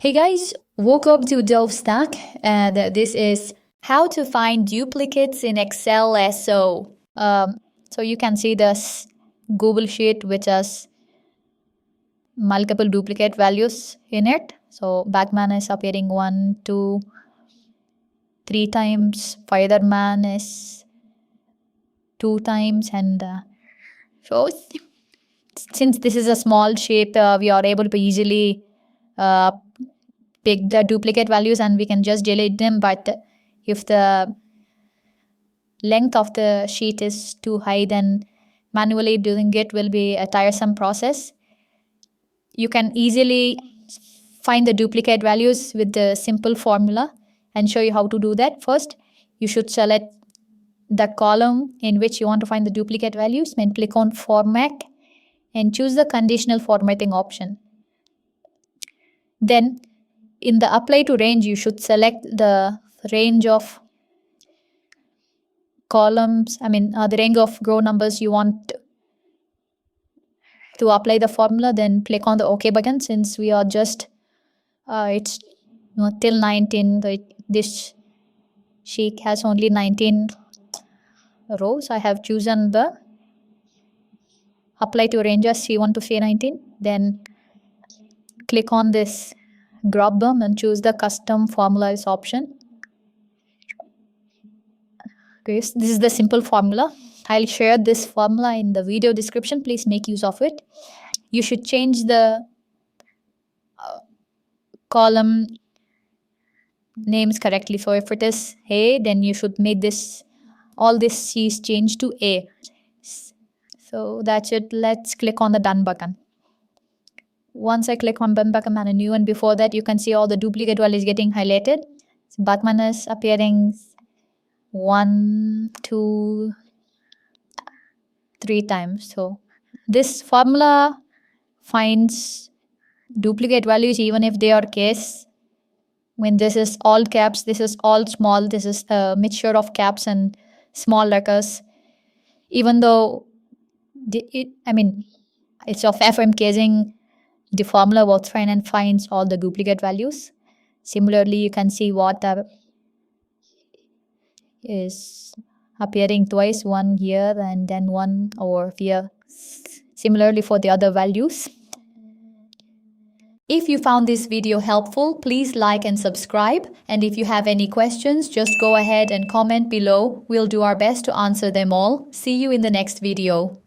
Hey guys, welcome to Dove Stack, and this is how to find duplicates in Excel SO. So you can see this Google Sheet which has multiple duplicate values in it. So Batman is appearing 1, 2, 3 times, Fireman is 2 times, and so since this is a small sheet, we are able to easily pick the duplicate values and we can just delete them. But if the length of the sheet is too high, then manually doing it will be a tiresome process. You can easily find the duplicate values with the simple formula and show you how to do that. First, you should select the column in which you want to find the duplicate values, then click on Format and choose the Conditional Formatting option. Then in the Apply to Range, you should select the range of columns, the range of row numbers you want to apply the formula. Then click on the OK button. Since we are just, it's till 19, this sheet has only 19 rows. I have chosen the Apply to Range as C1 to C19. Then click on this drop down and choose the Custom Formulas option. Okay, so this is the simple formula. I'll share this formula in the video description. Please make use of it. You should change the column names correctly. So if it is A, then you should make this, all this C is changed to A. So that's it. Let's click on the done button. Once I click on done button and a new one before that, you can see all the duplicate values getting highlighted. So Batman is appearing 1, 2, 3 times. So this formula finds duplicate values even if they are case. When this is all caps, this is all small, this is a mixture of caps and small letters. Even though it's of FM casing, the formula works fine and finds all the duplicate values. Similarly, you can see what is appearing twice, one here and then one over here. Similarly for the other values. If you found this video helpful, please like and subscribe. And if you have any questions, just go ahead and comment below. We'll do our best to answer them all. See you in the next video.